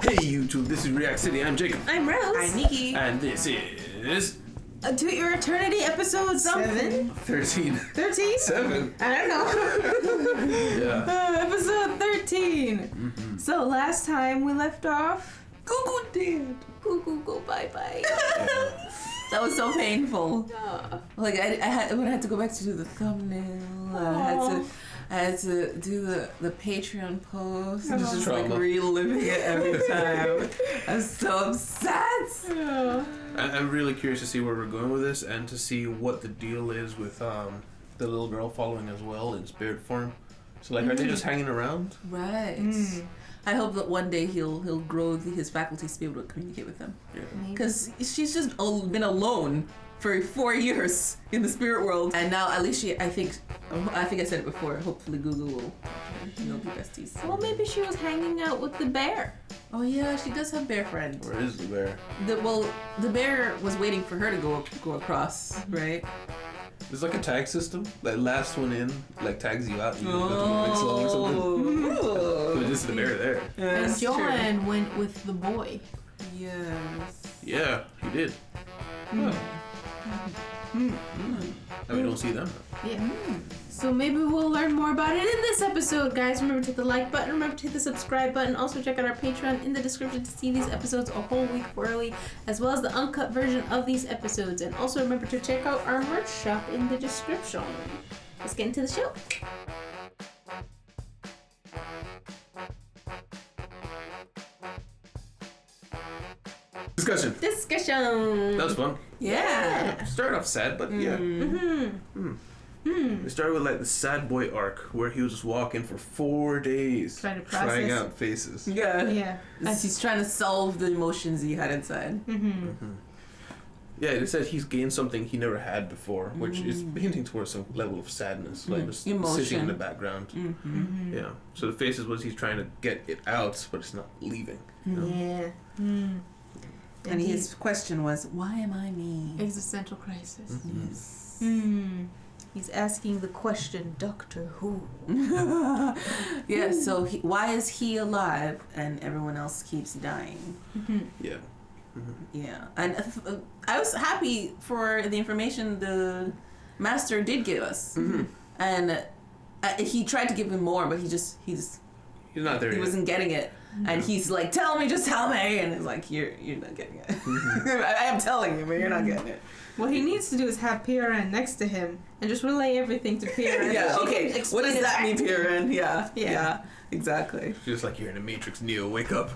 Hey YouTube, this is React City. I'm Jacob. I'm Rose. I'm Nikki. And this is To Your Eternity episode something. 13. 13? 7. I don't know. Yeah. Episode 13. Mm-hmm. So last time we left off, Google did. Google bye-bye. That was so painful. Yeah. Like I had to go back to do the thumbnail. I had to do the Patreon post. Oh. Just like reliving it every time. I'm so upset. Yeah. I'm really curious to see where we're going with this and to see what the deal is with the little girl following as well in spirit form. So like, are they just hanging around? Right. I hope that one day he'll grow his faculties to be able to communicate with them. Yeah. Because she's just been alone for 4 years in the spirit world, and now at least I think I said it before. Hopefully Google will be besties. Well, maybe she was hanging out with the bear. Oh yeah, she does have bear friends. Where is the bear? The bear was waiting for her to go across, right? There's like a tag system. That last one in like tags you out. You go to the next level or something. Oh. But just the bear there. And That's Joanne went with the boy. true. Yes. Yeah, he did. And we don't see them. Yeah. So maybe we'll learn more about it in this episode, guys. Remember to hit the like button. Remember to hit the subscribe button. Also check out our Patreon in the description to see these episodes a whole week early, as well as the uncut version of these episodes. And also remember to check out our merch shop in the description. Let's get into the show. Discussion. That was fun. Yeah. Started off sad, but yeah. We started with like the sad boy arc where he was just walking for 4 days, Trying to process. trying out faces. Yeah. Yeah. As he's trying to solve the emotions he had inside. Yeah, it said he's gained something he never had before, which is hinting towards some level of sadness, like just Emotion. sitting in the background. Yeah. So the faces was he's trying to get it out, but it's not leaving. You know? Yeah. And his question was, why am I me? Existential crisis. Yes. He's asking the question, Doctor Who. Yeah, so why is he alive and everyone else keeps dying? Yeah. Yeah. And I was happy for the information the master did give us. And he tried to give him more, but he's not there he yet. wasn't getting it. And he's like, just tell me. And it's like, you're not getting it. I am telling you, but you're not getting it. What he needs to do is have PRN next to him and just relay everything to PRN. Yeah, She okay. can What explain does it that mean, back to him. Piran? Yeah, exactly. She's just like, you're in the Matrix, Neo, wake up.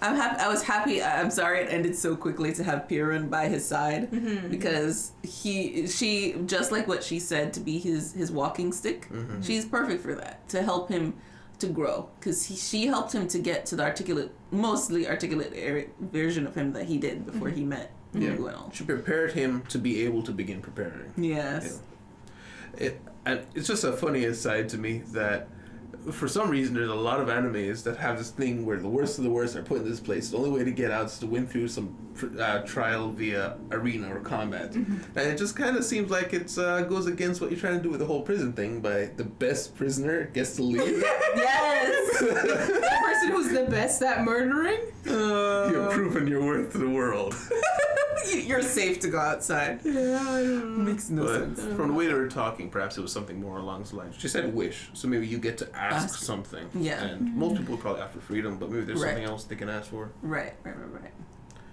I'm happy. I was happy. I'm sorry it ended so quickly to have Piran by his side because she just like what she said to be his walking stick. She's perfect for that, to help him to grow, because she helped him to get to the mostly articulate version of him that he did before he met Miguel. She prepared him to be able to begin preparing. Yes. And it's just a funny aside to me that for some reason there's a lot of animes that have this thing where the worst of the worst are put in this place. The only way to get out is to win through some trial via arena or combat. And it just kind of seems like it goes against what you're trying to do with the whole prison thing by the best prisoner gets to leave. Yes. The person who's the best at murdering? You're proving your worth to the world. You're safe to go outside. Yeah, I don't know. Makes no But sense. from the way they were talking, perhaps it was something more along the lines. She said wish, so maybe you get to ask something. Yeah. And most people would probably ask for freedom, but maybe there's something else they can ask for. Right.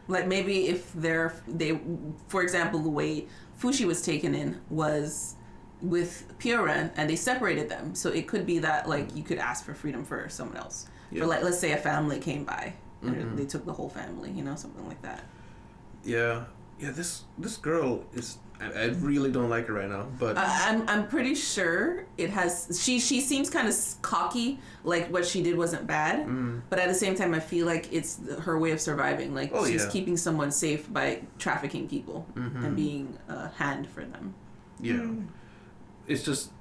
Like maybe if they, for example, the way Fushi was taken in was with Pioran and they separated them, so it could be that like you could ask for freedom for someone else. Yeah. Or like let's say a family came by and they took the whole family, something like that. Yeah. This girl is. I really don't like her right now, but I'm pretty sure it has. She seems kind of cocky, like what she did wasn't bad, but at the same time, I feel like it's her way of surviving. Like she's keeping someone safe by trafficking people and being a hand for them. Yeah, it's just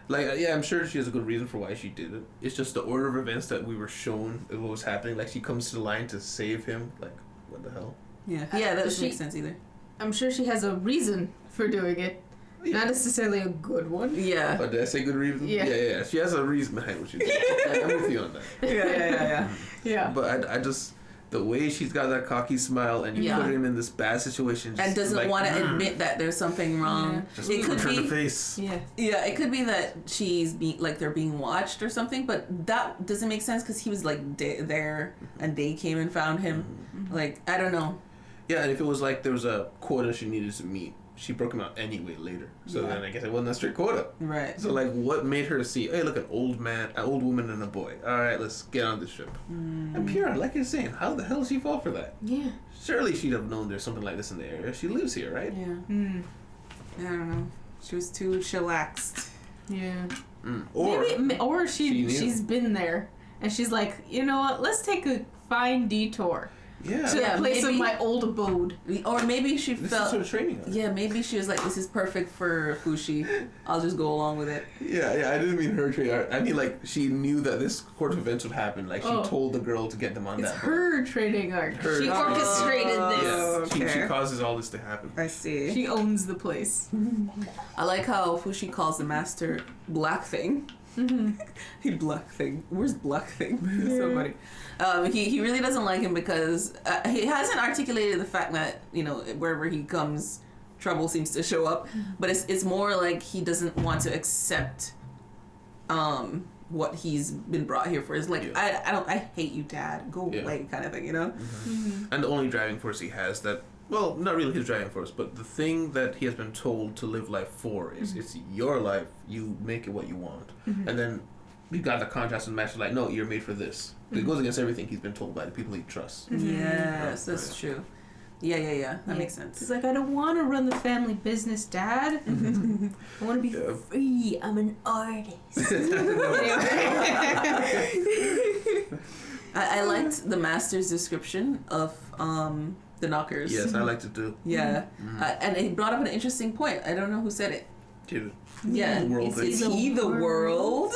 like I'm sure she has a good reason for why she did it. It's just the order of events that we were shown of what was happening. Like she comes to the line to save him. Like what the hell? Yeah, that doesn't make sense either. I'm sure she has a reason for doing it. Not necessarily a good one. Yeah. But did I say good reason? Yeah. She has a reason behind what she did. I'm with you on that. Yeah. But I just, the way she's got that cocky smile and you put him in this bad situation. And doesn't want to admit that there's something wrong. Yeah. Just it could turn be the face. Yeah. Yeah, it could be that she's they're being watched or something, but that doesn't make sense because he was like there and they came and found him. Like, I don't know. Yeah, and if it was like there was a quota she needed to meet, she broke him out anyway later. So then I guess it wasn't a strict quota. Right. So like, what made her see? Hey, look, an old woman, and a boy. All right, let's get on this ship. And Pura, like you're saying, how the hell did she fall for that? Yeah. Surely she'd have known there's something like this in the area. She lives here, right? Yeah. I don't know. She was too chillaxed. Yeah. Or she's been there and she's like, you know what? Let's take a fine detour to the place of my old abode. Or maybe she this felt. is sort of training her. Yeah, maybe she was like, this is perfect for Fushi. I'll just go along with it. Yeah, I didn't mean her training. I mean, like, she knew that this course of events would happen. Like, she told the girl to get them on It's that. her trading arc. Her She orchestrated this. Yeah, Okay. she causes all this to happen. I see. She owns the place. I like how Fushi calls the master Black Thing. He Black Thing. Where's Black Thing? So funny. He really doesn't like him because he hasn't articulated the fact that, you know, wherever he comes, trouble seems to show up. But it's more like he doesn't want to accept what he's been brought here for. It's like, I hate you, Dad. Go away, kind of thing, you know? And the only driving force he has that, well, not really his driving force, but the thing that he has been told to live life for is it's your life, you make it what you want. And then you got the contrast and match, like, no, you're made for this. It goes against everything he's been told by the people he trusts. Yes, that's true. Yeah. That makes sense. He's like, I don't want to run the family business, Dad. I want to be free. I'm an artist. I liked the master's description of the knockers. Yes, I like to do. Yeah. And it brought up an interesting point. I don't know who said it. Dude. Yeah. Is he the world?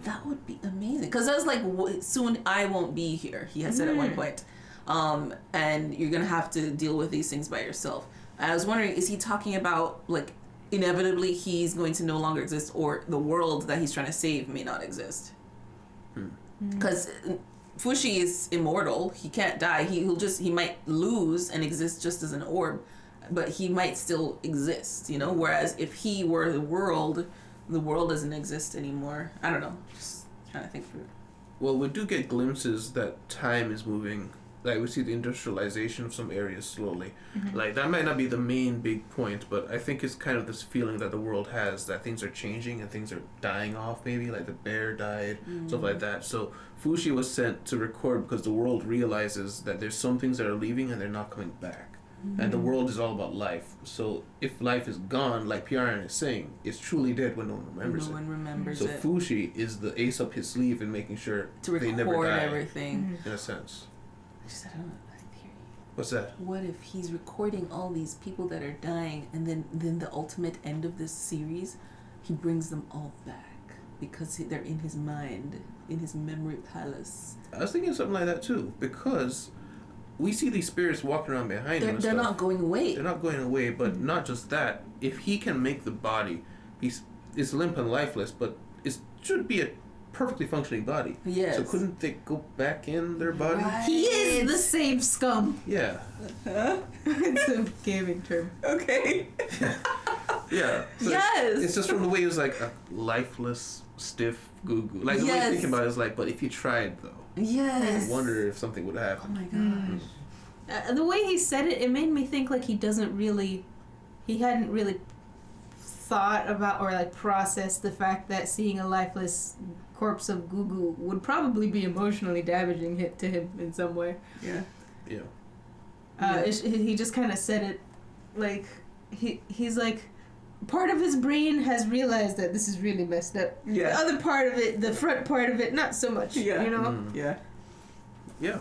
That would be amazing. Because I was like, soon I won't be here, he had said at one point. And you're going to have to deal with these things by yourself. And I was wondering, is he talking about, like, inevitably he's going to no longer exist, or the world that he's trying to save may not exist? Because Fushi is immortal. He can't die. He might lose and exist just as an orb, but he might still exist, you know? Whereas if he were the world doesn't exist anymore. I don't know. Just trying to think through it. Well, we do get glimpses that time is moving. Like, we see the industrialization of some areas slowly. Like, that might not be the main big point, but I think it's kind of this feeling that the world has that things are changing and things are dying off, maybe. Like, the bear died, stuff like that. So, Fushi was sent to record because the world realizes that there's some things that are leaving and they're not coming back. And the world is all about life. So if life is gone, like Piaran is saying, it's truly dead when no one remembers it. No one remembers so it. Fushi is the ace up his sleeve in making sure To they never record die, everything. in a sense. I just had a theory. What's that? What if he's recording all these people that are dying, and then the ultimate end of this series, he brings them all back because they're in his mind, in his memory palace. I was thinking something like that too, because we see these spirits walking around behind him. They're not going away. They're not going away, but not just that. If he can make the body, it's limp and lifeless, but it should be a perfectly functioning body. Yes. So couldn't they go back in their body? Right. He is the same scum. Yeah. It's a gaming term. Okay. Yeah. So Yes. It's just from the way he was like a lifeless, stiff goo-goo. Like the way Yes. you think about it is like, but if you tried though, Yes. I wonder if something would Oh happen. my gosh. The way he said it, it made me think like he hadn't really thought about or like processed the fact that seeing a lifeless corpse of Gugu would probably be emotionally damaging to him in some way. Yeah. Yeah. He just kind of said it like he's like, part of his brain has realized that this is really messed up. Yeah. The other part of it, the front part of it, not so much. Yeah. You know. Yeah. Yeah.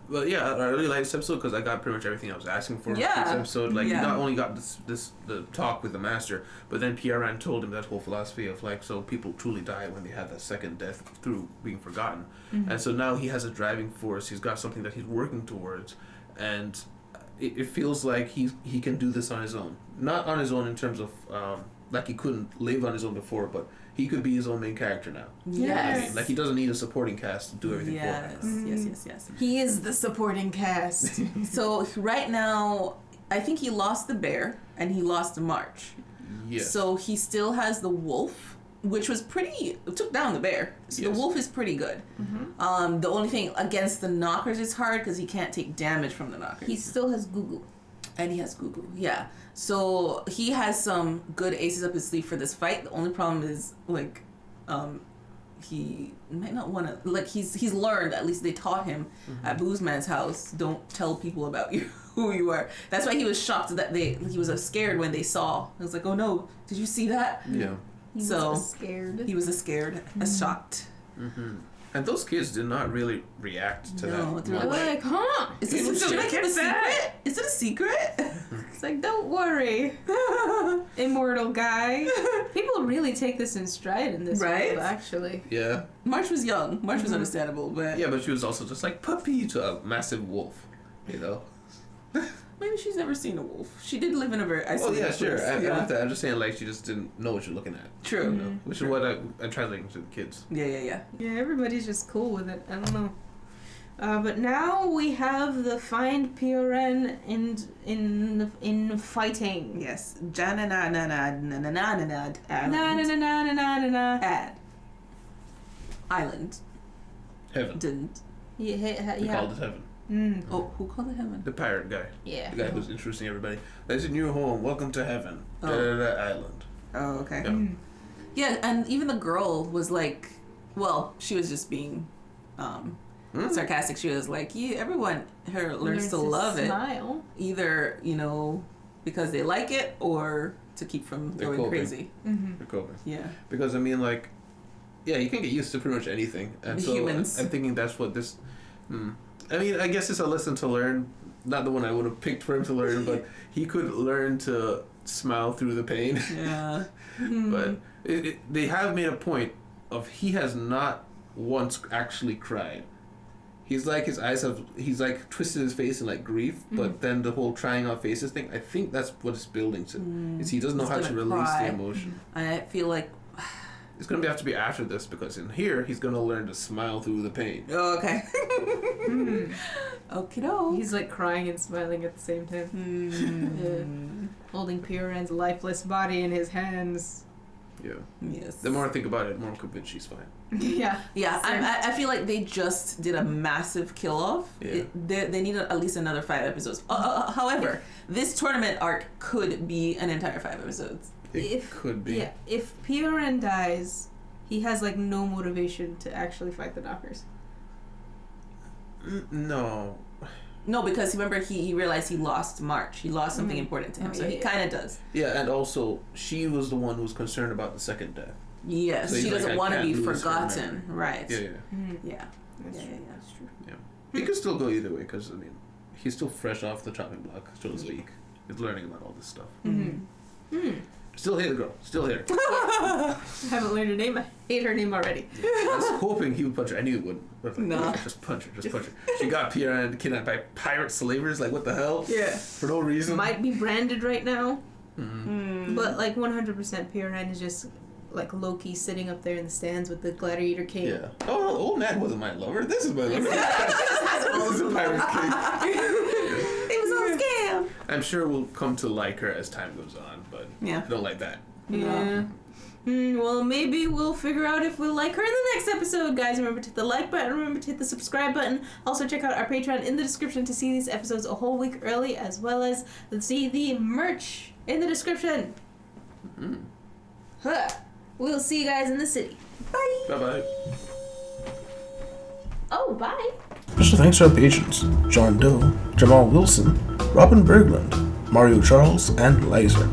Well, yeah, I really like this episode because I got pretty much everything I was asking for. Yeah. This episode, like, Yeah. you not only got the talk with the master, but then Piaran told him that whole philosophy of like, so people truly die when they have that second death through being forgotten, and so now he has a driving force. He's got something that he's working towards, and it feels like he can do this on his own. Not on his own in terms of like he couldn't live on his own before, but he could be his own main character now. Yes. I mean, like he doesn't need a supporting cast to do everything for him. Yes. He is the supporting cast. So right now, I think he lost the bear and he lost the march. Yes. So he still has the wolf, which was pretty. Took down the bear. So Yes. the wolf is pretty good. The only thing against the knockers is hard because he can't take damage from the knockers. He still has Gugu. And he has Gugu, yeah. So he has some good aces up his sleeve for this fight. The only problem is like, he might not want to. Like he's learned. At least they taught him at Boozman's house. Don't tell people about you who you are. That's why he was shocked that he was scared when they saw. He was like, oh no, did you see that? Yeah. He was scared. He was scared, shocked. Mm-hmm. And those kids did not really react to No, that. they're They're like, huh? Is this Should should I I keep a secret? Is it a secret? It's like, don't worry, immortal guy. People really take this in stride in this Right? world, actually. Yeah. March was young. March was understandable, but Yeah, but she was also just like puppy to a massive wolf, you know. maybe she's never seen a wolf. She did live in a very Oh isolated yeah, sure. place. I yeah. like that. I'm just saying, like, she just didn't know what you're looking at. True. You know? Which is what I'm translating to the kids. Yeah. Yeah, everybody's just cool with it. I don't know. But now we have the find Pioren in fighting. Yes. Jananananananananad ad. Island. Heaven. Didn't. Yeah. We called it heaven. Oh, who called it heaven? The pirate guy. Yeah. The guy who's introducing everybody. That's a new home. Welcome to heaven. Oh. Island. Oh, okay. Yeah. Yeah, and even the girl was like, well, she was just being sarcastic. She was like, yeah, everyone here learns to love smile. it. Either, because they like it or to keep from They're going coping. crazy. They're coping. Yeah. Because I mean, like, yeah, you can get used to pretty much anything, and so Humans. I'm thinking that's what this. I mean, I guess it's a lesson to learn. Not the one I would have picked for him to learn, but he could learn to smile through the pain. Yeah. But they have made a point of he has not once actually cried. He's like he's like twisted his face in like grief, but then the whole trying on faces thing, I think that's what it's building to. Is he doesn't know He's how to gonna release cry. the emotion. I feel like, It's gonna have to be after this because in here he's gonna learn to smile through the pain. oh, okay. Okie doke. He's like crying and smiling at the same time. Holding Pioren's lifeless body in his hands. Yeah. Yes. The more I think about it, the more I'm convinced she's fine. Yeah. Yeah, I feel like they just did a massive kill off. Yeah. They need at least another 5 episodes. However, this tournament arc could be an entire 5 episodes. It could be. Yeah. If Pioren dies, he has like no motivation to actually fight the Knockers. No. No, because remember he realized he lost March. He lost something important to him, so he kind of does. Yeah, and also she was the one who was concerned about the second death. Yes, So he's she like, doesn't I want to can't be lose her forgotten. memory. Right. Yeah. Yeah. That's Yeah. That's true. He could still go either way because I mean, he's still fresh off the chopping block, so to speak. He's learning about all this stuff. Still hate the girl. Still hate her. I haven't learned her name. I hate her name already. I was hoping he would punch her. I knew he wouldn't. But I was like, No. just punch her. Just punch her. She got Pierre kidnapped by pirate slavers. Like, what the hell? Yeah. For no reason. Might be branded right now, Mm-hmm. but like 100% Pioren is just like Loki sitting up there in the stands with the gladiator cape. Yeah. Oh, no, old man wasn't my lover. This is my lover. This is a pirate king. It was all a scam. I'm sure we'll come to like her as time goes on, but Yeah. I don't like that. Yeah. Well, maybe we'll figure out if we'll like her in the next episode, guys. Remember to hit the like button. Remember to hit the subscribe button. Also, check out our Patreon in the description to see these episodes a whole week early, as well as see the merch in the description. Huh. We'll see you guys in the city. Bye. Bye-bye. Oh, bye. Special thanks to our patrons, John Doe, Jamal Wilson, Robin Berglund, Mario Charles, and Liza.